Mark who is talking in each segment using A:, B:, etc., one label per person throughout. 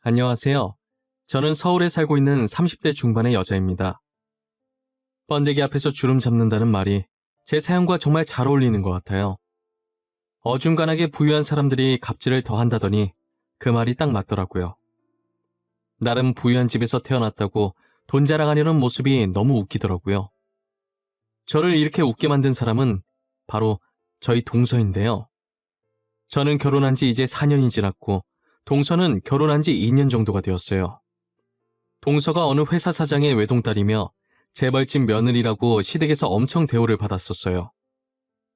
A: 안녕하세요. 저는 서울에 살고 있는 30대 중반의 여자입니다. 번데기 앞에서 주름 잡는다는 말이 제 사연과 정말 잘 어울리는 것 같아요. 어중간하게 부유한 사람들이 갑질을 더 한다더니 그 말이 딱 맞더라고요. 나름 부유한 집에서 태어났다고 돈 자랑하려는 모습이 너무 웃기더라고요. 저를 이렇게 웃게 만든 사람은 바로 저희 동서인데요. 저는 결혼한 지 이제 4년이 지났고 동서는 결혼한 지 2년 정도가 되었어요. 동서가 어느 회사 사장의 외동딸이며 재벌집 며느리라고 시댁에서 엄청 대우를 받았었어요.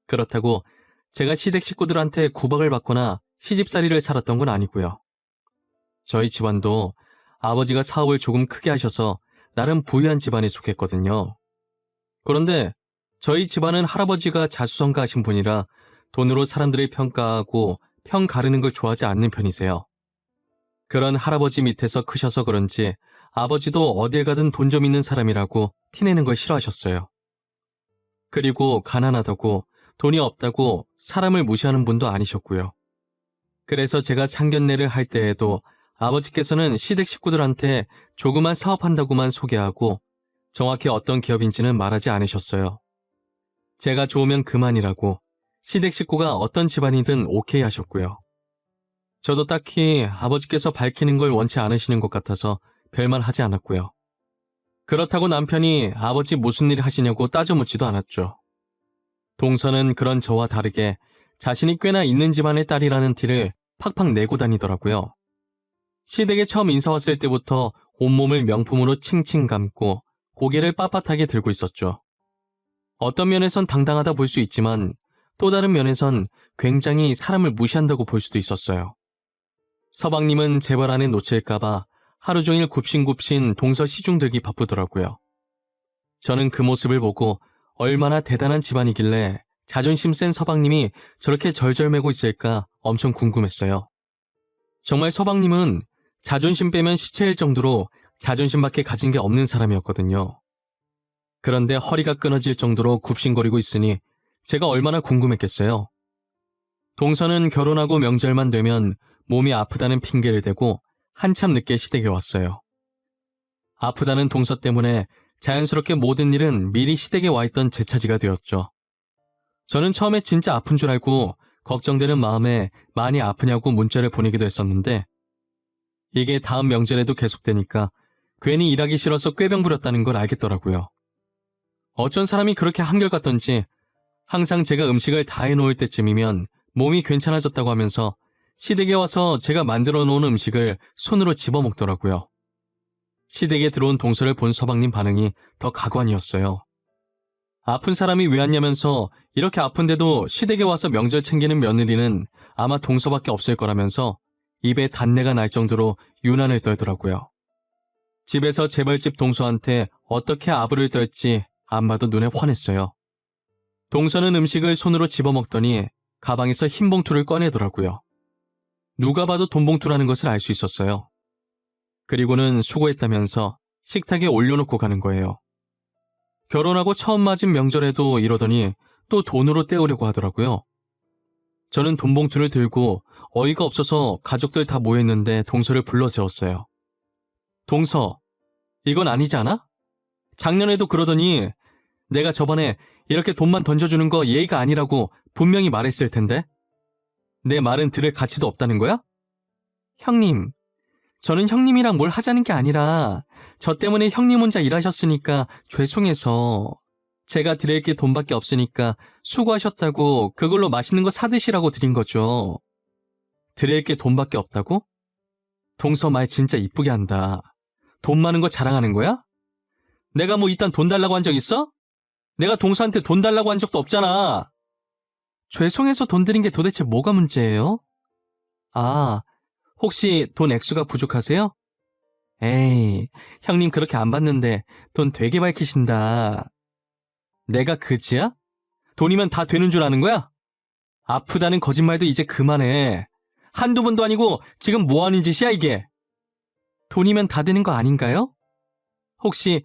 A: 그렇다고 제가 시댁 식구들한테 구박을 받거나 시집살이를 살았던 건 아니고요. 저희 집안도 아버지가 사업을 조금 크게 하셔서 나름 부유한 집안에 속했거든요. 그런데 저희 집안은 할아버지가 자수성가하신 분이라 돈으로 사람들을 평가하고 평 가르는 걸 좋아하지 않는 편이세요. 그런 할아버지 밑에서 크셔서 그런지 아버지도 어딜 가든 돈 좀 있는 사람이라고 티내는 걸 싫어하셨어요. 그리고 가난하다고 돈이 없다고 사람을 무시하는 분도 아니셨고요. 그래서 제가 상견례를 할 때에도 아버지께서는 시댁 식구들한테 조그만 사업한다고만 소개하고 정확히 어떤 기업인지는 말하지 않으셨어요. 제가 좋으면 그만이라고 시댁 식구가 어떤 집안이든 오케이 하셨고요. 저도 딱히 아버지께서 밝히는 걸 원치 않으시는 것 같아서 별말 하지 않았고요. 그렇다고 남편이 아버지 무슨 일 하시냐고 따져 묻지도 않았죠. 동서는 그런 저와 다르게 자신이 꽤나 있는 집안의 딸이라는 티를 팍팍 내고 다니더라고요. 시댁에 처음 인사 왔을 때부터 온몸을 명품으로 칭칭 감고 고개를 빳빳하게 들고 있었죠. 어떤 면에선 당당하다 볼 수 있지만 또 다른 면에선 굉장히 사람을 무시한다고 볼 수도 있었어요. 서방님은 재벌 안에 놓칠까봐 하루 종일 굽신굽신 동서 시중 들기 바쁘더라고요. 저는 그 모습을 보고 얼마나 대단한 집안이길래 자존심 센 서방님이 저렇게 절절매고 있을까 엄청 궁금했어요. 정말 서방님은 자존심 빼면 시체일 정도로 자존심밖에 가진 게 없는 사람이었거든요. 그런데 허리가 끊어질 정도로 굽신거리고 있으니 제가 얼마나 궁금했겠어요. 동서는 결혼하고 명절만 되면 몸이 아프다는 핑계를 대고 한참 늦게 시댁에 왔어요. 아프다는 동서 때문에 자연스럽게 모든 일은 미리 시댁에 와 있던 제 차지가 되었죠. 저는 처음에 진짜 아픈 줄 알고 걱정되는 마음에 많이 아프냐고 문자를 보내기도 했었는데 이게 다음 명절에도 계속되니까 괜히 일하기 싫어서 꾀병 부렸다는 걸 알겠더라고요. 어쩐 사람이 그렇게 한결같던지 항상 제가 음식을 다 해놓을 때쯤이면 몸이 괜찮아졌다고 하면서 시댁에 와서 제가 만들어 놓은 음식을 손으로 집어먹더라고요. 시댁에 들어온 동서를 본 서방님 반응이 더 가관이었어요. 아픈 사람이 왜 왔냐면서 이렇게 아픈데도 시댁에 와서 명절 챙기는 며느리는 아마 동서밖에 없을 거라면서 입에 단내가 날 정도로 유난을 떨더라고요. 집에서 재벌집 동서한테 어떻게 아부를 떨지 안 봐도 눈에 환했어요. 동서는 음식을 손으로 집어먹더니 가방에서 흰 봉투를 꺼내더라고요. 누가 봐도 돈 봉투라는 것을 알 수 있었어요. 그리고는 수고했다면서 식탁에 올려놓고 가는 거예요. 결혼하고 처음 맞은 명절에도 이러더니 또 돈으로 때우려고 하더라고요. 저는 돈 봉투를 들고 어이가 없어서 가족들 다 모였는데 동서를 불러 세웠어요. 동서, 이건 아니지 않아? 작년에도 그러더니 내가 저번에 이렇게 돈만 던져주는 거 예의가 아니라고 분명히 말했을 텐데 내 말은 들을 가치도 없다는 거야? 형님, 저는 형님이랑 뭘 하자는 게 아니라 저 때문에 형님 혼자 일하셨으니까 죄송해서 제가 드릴 게 돈밖에 없으니까 수고하셨다고 그걸로 맛있는 거 사드시라고 드린 거죠. 드릴 게 돈밖에 없다고? 동서 말 진짜 이쁘게 한다. 돈 많은 거 자랑하는 거야? 내가 뭐 이딴 돈 달라고 한 적 있어? 내가 동서한테 돈 달라고 한 적도 없잖아. 죄송해서 돈 드린 게 도대체 뭐가 문제예요? 아, 혹시 돈 액수가 부족하세요? 에이, 형님 그렇게 안 받는데 돈 되게 밝히신다. 내가 그지야? 돈이면 다 되는 줄 아는 거야? 아프다는 거짓말도 이제 그만해. 한두 번도 아니고 지금 뭐 하는 짓이야 이게? 돈이면 다 되는 거 아닌가요? 혹시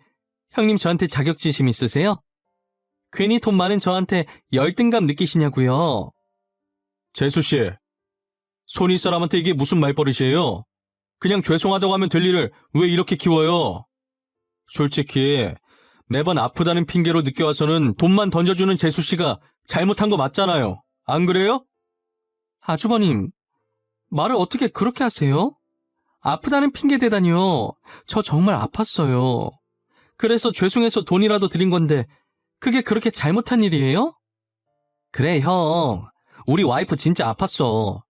A: 형님 저한테 자격지심 있으세요? 괜히 돈 많은 저한테 열등감 느끼시냐고요? 재수씨, 손윗사람한테 이게 무슨 말버릇이에요? 그냥 죄송하다고 하면 될 일을 왜 이렇게 키워요? 솔직히 매번 아프다는 핑계로 늦게 와서는 돈만 던져주는 재수씨가 잘못한 거 맞잖아요. 안 그래요? 아주버님, 말을 어떻게 그렇게 하세요? 아프다는 핑계 대다니요. 저 정말 아팠어요. 그래서 죄송해서 돈이라도 드린 건데 그게 그렇게 잘못한 일이에요? 그래, 형. 우리 와이프 진짜 아팠어.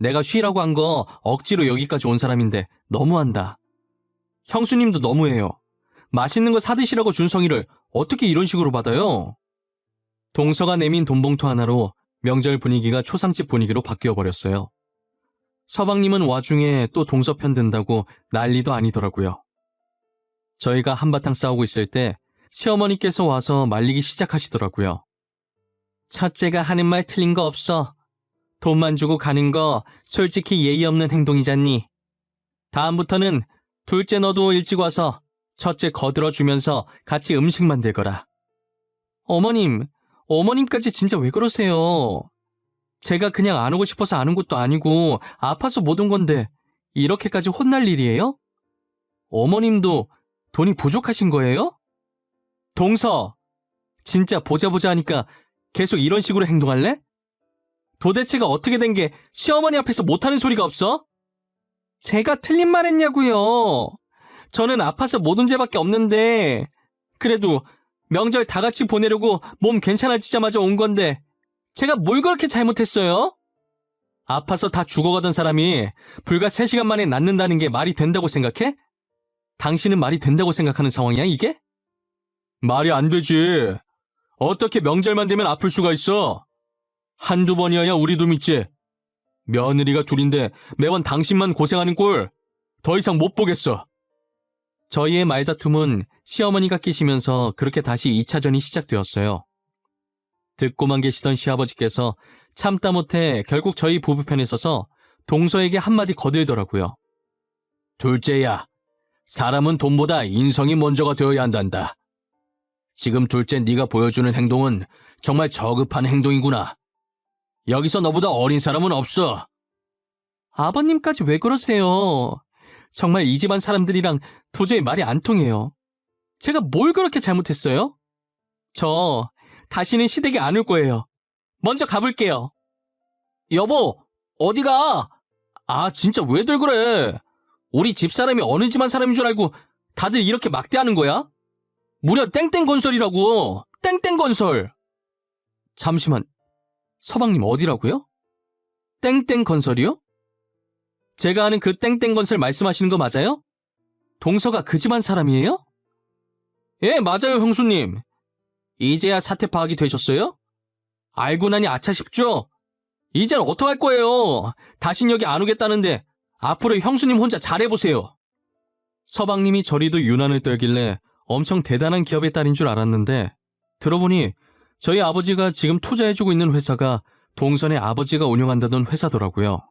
A: 내가 쉬라고 한 거 억지로 여기까지 온 사람인데 너무한다. 형수님도 너무해요. 맛있는 거 사드시라고 준 성의를 어떻게 이런 식으로 받아요? 동서가 내민 돈봉투 하나로 명절 분위기가 초상집 분위기로 바뀌어 버렸어요. 서방님은 와중에 또 동서 편 든다고 난리도 아니더라고요. 저희가 한바탕 싸우고 있을 때 시어머니께서 와서 말리기 시작하시더라고요. 첫째가 하는 말 틀린 거 없어. 돈만 주고 가는 거 솔직히 예의 없는 행동이잖니. 다음부터는 둘째 너도 일찍 와서 첫째 거들어주면서 같이 음식 만들거라. 어머님까지 진짜 왜 그러세요? 제가 그냥 안 오고 싶어서 안 온 것도 아니고 아파서 못 온 건데 이렇게까지 혼날 일이에요? 어머님도 돈이 부족하신 거예요? 동서, 진짜 보자 하니까 계속 이런 식으로 행동할래? 도대체가 어떻게 된 게 시어머니 앞에서 못하는 소리가 없어? 제가 틀린 말 했냐고요. 저는 아파서 못 온 죄밖에 없는데 그래도 명절 다 같이 보내려고 몸 괜찮아지자마자 온 건데 제가 뭘 그렇게 잘못했어요? 아파서 다 죽어가던 사람이 불과 3시간 만에 낫는다는 게 말이 된다고 생각해? 당신은 말이 된다고 생각하는 상황이야, 이게? 말이 안 되지. 어떻게 명절만 되면 아플 수가 있어? 한두 번이어야 우리도 믿지. 며느리가 둘인데 매번 당신만 고생하는 꼴 더 이상 못 보겠어. 저희의 말다툼은 시어머니가 끼시면서 그렇게 다시 2차전이 시작되었어요. 듣고만 계시던 시아버지께서 참다 못해 결국 저희 부부 편에 서서 동서에게 한마디 거들더라고요. 둘째야, 사람은 돈보다 인성이 먼저가 되어야 한단다. 지금 둘째 네가 보여주는 행동은 정말 저급한 행동이구나. 여기서 너보다 어린 사람은 없어. 아버님까지 왜 그러세요? 정말 이 집안 사람들이랑 도저히 말이 안 통해요. 제가 뭘 그렇게 잘못했어요? 저 다시는 시댁에 안 올 거예요. 먼저 가볼게요. 여보, 어디가? 아, 진짜 왜들 그래? 우리 집사람이 어느 집안 사람인 줄 알고 다들 이렇게 막대하는 거야? 무려 땡땡건설이라고. 땡땡건설. 잠시만, 서방님 어디라고요? 땡땡건설이요? 제가 아는 그 땡땡건설 말씀하시는 거 맞아요? 동서가 그 집안 사람이에요? 예, 맞아요, 형수님. 이제야 사태 파악이 되셨어요? 알고 나니 아차 싶죠? 이젠 어떡할 거예요? 다신 여기 안 오겠다는데 앞으로 형수님 혼자 잘해보세요. 서방님이 저리도 유난을 떨길래 엄청 대단한 기업의 딸인 줄 알았는데 들어보니 저희 아버지가 지금 투자해주고 있는 회사가 동선의 아버지가 운영한다던 회사더라고요.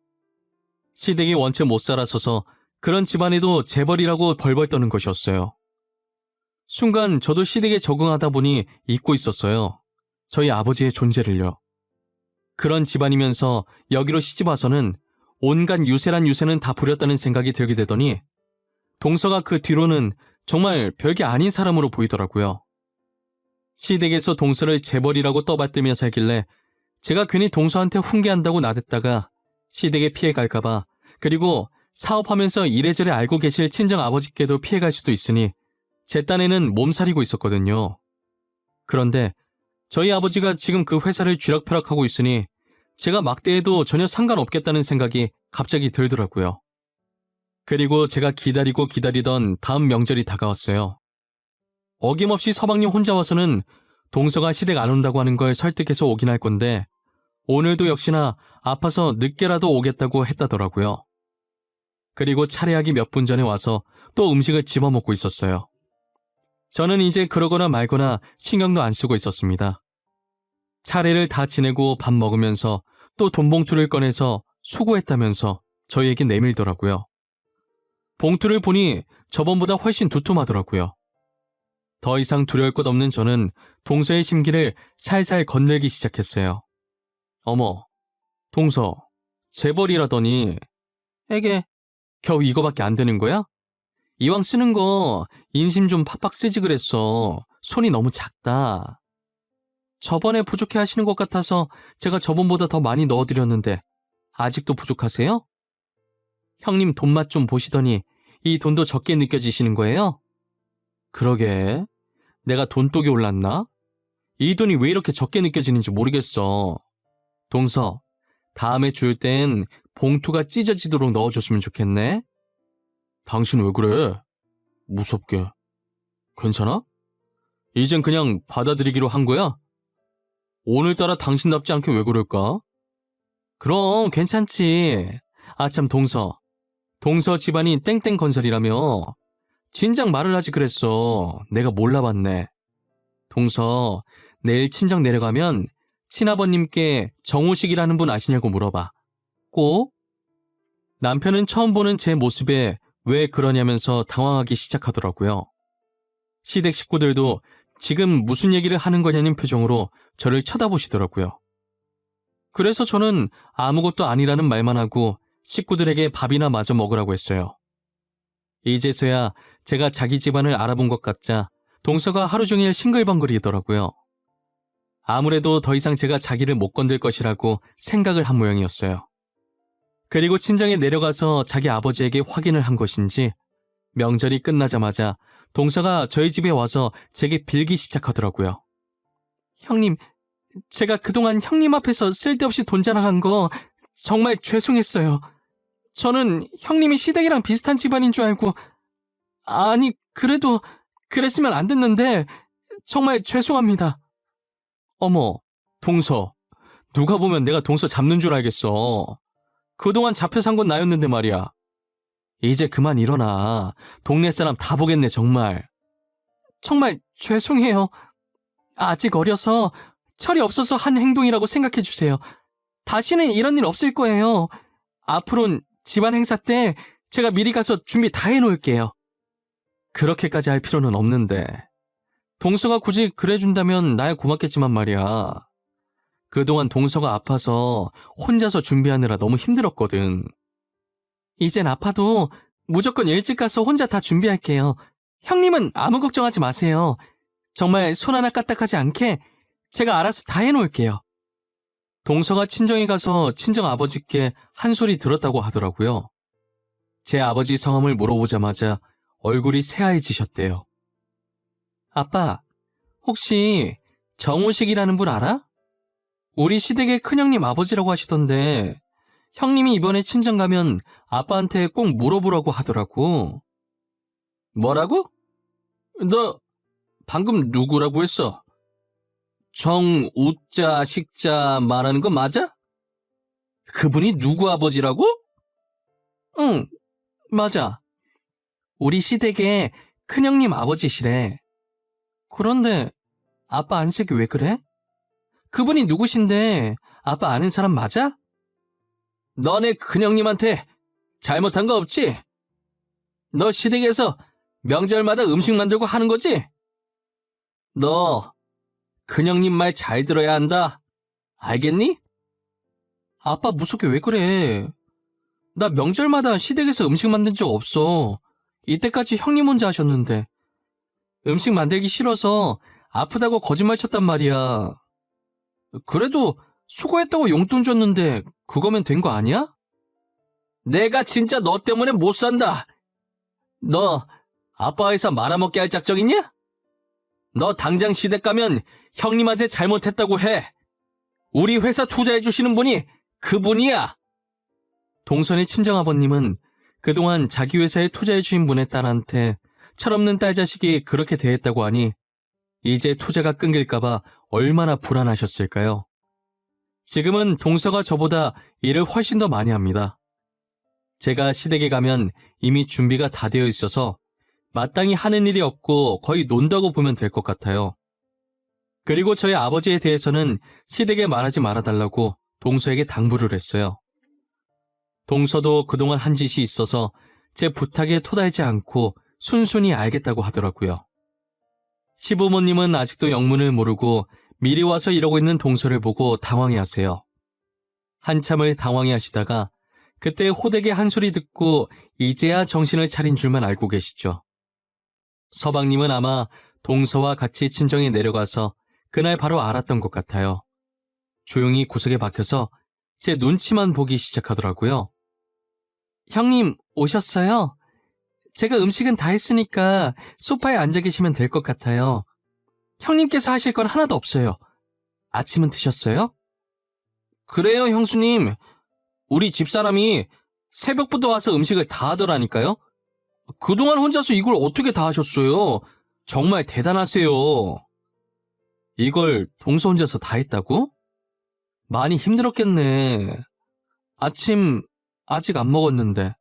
A: 시댁이 원체 못 살아서서 그런 집안에도 재벌이라고 벌벌 떠는 것이었어요. 순간 저도 시댁에 적응하다 보니 잊고 있었어요. 저희 아버지의 존재를요. 그런 집안이면서 여기로 시집와서는 온갖 유세란 유세는 다 부렸다는 생각이 들게 되더니 동서가 그 뒤로는 정말 별게 아닌 사람으로 보이더라고요. 시댁에서 동서를 재벌이라고 떠받들며 살길래 제가 괜히 동서한테 훈계한다고 나댔다가 시댁에 피해갈까봐 그리고 사업하면서 이래저래 알고 계실 친정 아버지께도 피해갈 수도 있으니 제 딴에는 몸살이고 있었거든요. 그런데 저희 아버지가 지금 그 회사를 쥐락펴락하고 있으니 제가 막대해도 전혀 상관없겠다는 생각이 갑자기 들더라고요. 그리고 제가 기다리던 다음 명절이 다가왔어요. 어김없이 서방님 혼자 와서는 동서가 시댁 안 온다고 하는 걸 설득해서 오긴 할 건데 오늘도 역시나 아파서 늦게라도 오겠다고 했다더라고요. 그리고 차례하기 몇 분 전에 와서 또 음식을 집어먹고 있었어요. 저는 이제 그러거나 말거나 신경도 안 쓰고 있었습니다. 차례를 다 지내고 밥 먹으면서 또 돈봉투를 꺼내서 수고했다면서 저희에게 내밀더라고요. 봉투를 보니 저번보다 훨씬 두툼하더라고요. 더 이상 두려울 것 없는 저는 동서의 심기를 살살 건들기 시작했어요. 어머, 동서, 재벌이라더니 에게 겨우 이거밖에 안 되는 거야? 이왕 쓰는 거 인심 좀 팍팍 쓰지 그랬어. 손이 너무 작다. 저번에 부족해 하시는 것 같아서 제가 저번보다 더 많이 넣어드렸는데 아직도 부족하세요? 형님 돈맛 좀 보시더니 이 돈도 적게 느껴지시는 거예요? 그러게, 내가 돈독이 올랐나? 이 돈이 왜 이렇게 적게 느껴지는지 모르겠어. 동서, 다음에 줄 땐 봉투가 찢어지도록 넣어줬으면 좋겠네. 당신 왜 그래? 무섭게. 괜찮아? 이젠 그냥 받아들이기로 한 거야? 오늘따라 당신답지 않게 왜 그럴까? 그럼 괜찮지. 아참 동서 집안이 땡땡건설이라며. 진작 말을 하지 그랬어. 내가 몰라봤네. 동서, 내일 친정 내려가면 친아버님께 정우식이라는 분 아시냐고 물어봐. 꼭? 남편은 처음 보는 제 모습에 왜 그러냐면서 당황하기 시작하더라고요. 시댁 식구들도 지금 무슨 얘기를 하는 거냐는 표정으로 저를 쳐다보시더라고요. 그래서 저는 아무것도 아니라는 말만 하고 식구들에게 밥이나 마저 먹으라고 했어요. 이제서야 제가 자기 집안을 알아본 것 같자 동서가 하루 종일 싱글벙글이더라고요. 아무래도 더 이상 제가 자기를 못 건들 것이라고 생각을 한 모양이었어요. 그리고 친정에 내려가서 자기 아버지에게 확인을 한 것인지 명절이 끝나자마자 동서가 저희 집에 와서 제게 빌기 시작하더라고요. 형님, 제가 그동안 형님 앞에서 쓸데없이 돈 자랑한 거 정말 죄송했어요. 저는 형님이 시댁이랑 비슷한 집안인 줄 알고, 아니 그래도 그랬으면 안 됐는데 정말 죄송합니다. 어머, 동서, 누가 보면 내가 동서 잡는 줄 알겠어. 그동안 잡혀 산 건 나였는데 말이야. 이제 그만 일어나. 동네 사람 다 보겠네 정말. 정말 죄송해요. 아직 어려서 철이 없어서 한 행동이라고 생각해 주세요. 다시는 이런 일 없을 거예요. 앞으로는 집안 행사 때 제가 미리 가서 준비 다 해놓을게요. 그렇게까지 할 필요는 없는데. 동서가 굳이 그래준다면 나야 고맙겠지만 말이야. 그동안 동서가 아파서 혼자서 준비하느라 너무 힘들었거든. 이젠 아파도 무조건 일찍 가서 혼자 다 준비할게요. 형님은 아무 걱정하지 마세요. 정말 손 하나 까딱하지 않게 제가 알아서 다 해놓을게요. 동서가 친정에 가서 친정 아버지께 한 소리 들었다고 하더라고요. 제 아버지 성함을 물어보자마자 얼굴이 새하얘지셨대요. 아빠, 혹시 정우식이라는 분 알아? 우리 시댁의 큰형님 아버지라고 하시던데 형님이 이번에 친정 가면 아빠한테 꼭 물어보라고 하더라고. 뭐라고? 너 방금 누구라고 했어? 정우자 식자 말하는 거 맞아? 그분이 누구 아버지라고? 응, 맞아. 우리 시댁의 큰형님 아버지시래. 그런데 아빠 안색이 왜 그래? 그분이 누구신데 아빠 아는 사람 맞아? 너네 큰형님한테 잘못한 거 없지? 너 시댁에서 명절마다 음식 만들고 하는 거지? 너 큰형님 말 잘 들어야 한다. 알겠니? 아빠 무섭게 왜 그래? 나 명절마다 시댁에서 음식 만든 적 없어. 이때까지 형님 혼자 하셨는데. 음식 만들기 싫어서 아프다고 거짓말 쳤단 말이야. 그래도 수고했다고 용돈 줬는데 그거면 된 거 아니야? 내가 진짜 너 때문에 못 산다. 너 아빠 회사 말아먹게 할 작정이냐? 너 당장 시댁 가면 형님한테 잘못했다고 해. 우리 회사 투자해 주시는 분이 그분이야. 동선의 친정아버님은 그동안 자기 회사에 투자해 주신 분의 딸한테 철없는 딸 자식이 그렇게 대했다고 하니 이제 투자가 끊길까봐 얼마나 불안하셨을까요? 지금은 동서가 저보다 일을 훨씬 더 많이 합니다. 제가 시댁에 가면 이미 준비가 다 되어 있어서 마땅히 하는 일이 없고 거의 논다고 보면 될 것 같아요. 그리고 저희 아버지에 대해서는 시댁에 말하지 말아달라고 동서에게 당부를 했어요. 동서도 그동안 한 짓이 있어서 제 부탁에 토달지 않고 순순히 알겠다고 하더라고요. 시부모님은 아직도 영문을 모르고 미리 와서 이러고 있는 동서를 보고 당황해하세요. 한참을 당황해하시다가 그때 호되게 한 소리 듣고 이제야 정신을 차린 줄만 알고 계시죠. 서방님은 아마 동서와 같이 친정에 내려가서 그날 바로 알았던 것 같아요. 조용히 구석에 박혀서 제 눈치만 보기 시작하더라고요. 형님, 오셨어요? 제가 음식은 다 했으니까 소파에 앉아 계시면 될 것 같아요. 형님께서 하실 건 하나도 없어요. 아침은 드셨어요? 그래요, 형수님. 우리 집사람이 새벽부터 와서 음식을 다 하더라니까요. 그동안 혼자서 이걸 어떻게 다 하셨어요? 정말 대단하세요. 이걸 동서 혼자서 다 했다고? 많이 힘들었겠네. 아침 아직 안 먹었는데.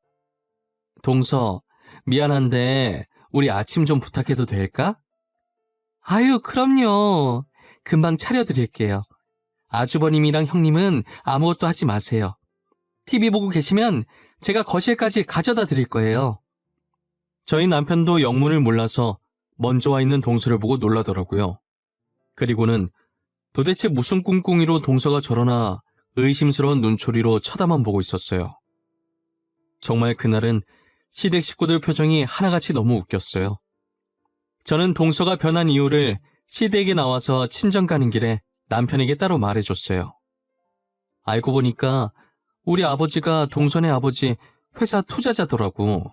A: 동서, 미안한데 우리 아침 좀 부탁해도 될까? 아유, 그럼요. 금방 차려드릴게요. 아주버님이랑 형님은 아무것도 하지 마세요. TV 보고 계시면 제가 거실까지 가져다 드릴 거예요. 저희 남편도 영문을 몰라서 먼저 와 있는 동서를 보고 놀라더라고요. 그리고는 도대체 무슨 꿍꿍이로 동서가 저러나 의심스러운 눈초리로 쳐다만 보고 있었어요. 정말 그날은 시댁 식구들 표정이 하나같이 너무 웃겼어요. 저는 동서가 변한 이유를 시댁에 나와서 친정 가는 길에 남편에게 따로 말해줬어요. 알고 보니까 우리 아버지가 동선의 아버지 회사 투자자더라고.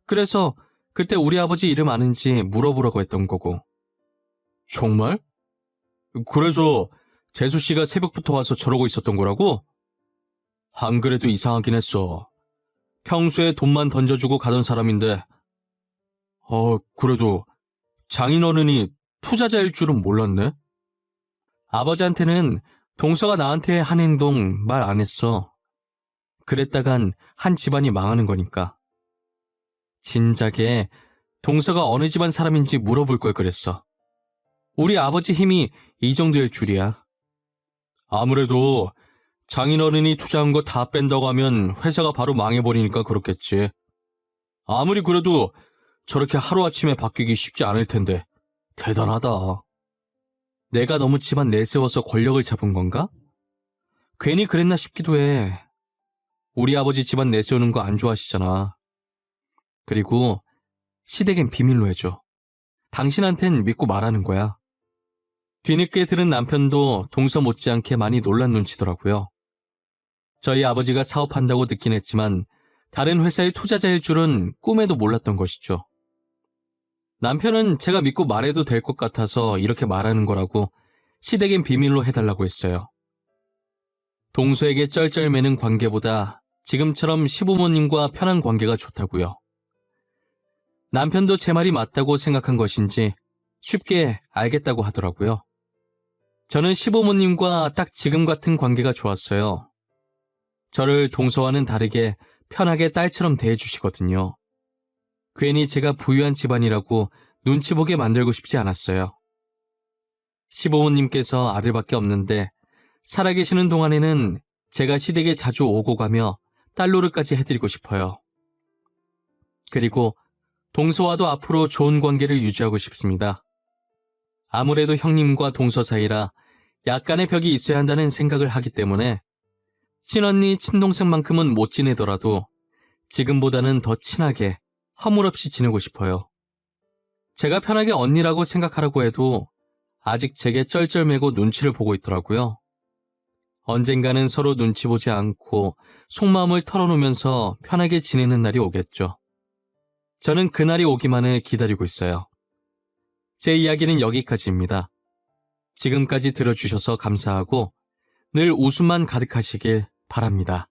A: 그래서 그때 우리 아버지 이름 아는지 물어보라고 했던 거고. 정말? 그래서 재수 씨가 새벽부터 와서 저러고 있었던 거라고? 안 그래도 이상하긴 했어. 평소에 돈만 던져주고 가던 사람인데. 그래도 장인어른이 투자자일 줄은 몰랐네. 아버지한테는 동서가 나한테 한 행동 말 안 했어. 그랬다간 한 집안이 망하는 거니까. 진작에 동서가 어느 집안 사람인지 물어볼 걸 그랬어. 우리 아버지 힘이 이 정도일 줄이야. 아무래도 장인어른이 투자한 거 다 뺀다고 하면 회사가 바로 망해버리니까 그렇겠지. 아무리 그래도 저렇게 하루아침에 바뀌기 쉽지 않을 텐데 대단하다. 내가 너무 집안 내세워서 권력을 잡은 건가? 괜히 그랬나 싶기도 해. 우리 아버지 집안 내세우는 거 안 좋아하시잖아. 그리고 시댁엔 비밀로 해줘. 당신한텐 믿고 말하는 거야. 뒤늦게 들은 남편도 동서 못지않게 많이 놀란 눈치더라고요. 저희 아버지가 사업한다고 듣긴 했지만 다른 회사의 투자자일 줄은 꿈에도 몰랐던 것이죠. 남편은 제가 믿고 말해도 될 것 같아서 이렇게 말하는 거라고 시댁엔 비밀로 해달라고 했어요. 동서에게 쩔쩔매는 관계보다 지금처럼 시부모님과 편한 관계가 좋다고요. 남편도 제 말이 맞다고 생각한 것인지 쉽게 알겠다고 하더라고요. 저는 시부모님과 딱 지금 같은 관계가 좋았어요. 저를 동서와는 다르게 편하게 딸처럼 대해주시거든요. 괜히 제가 부유한 집안이라고 눈치 보게 만들고 싶지 않았어요. 시부모님께서 아들밖에 없는데 살아계시는 동안에는 제가 시댁에 자주 오고 가며 딸 노릇까지 해드리고 싶어요. 그리고 동서와도 앞으로 좋은 관계를 유지하고 싶습니다. 아무래도 형님과 동서 사이라 약간의 벽이 있어야 한다는 생각을 하기 때문에 친언니, 친동생만큼은 못 지내더라도 지금보다는 더 친하게 허물없이 지내고 싶어요. 제가 편하게 언니라고 생각하라고 해도 아직 제게 쩔쩔매고 눈치를 보고 있더라고요. 언젠가는 서로 눈치 보지 않고 속마음을 털어놓으면서 편하게 지내는 날이 오겠죠. 저는 그날이 오기만을 기다리고 있어요. 제 이야기는 여기까지입니다. 지금까지 들어주셔서 감사하고 늘 웃음만 가득하시길 바랍니다.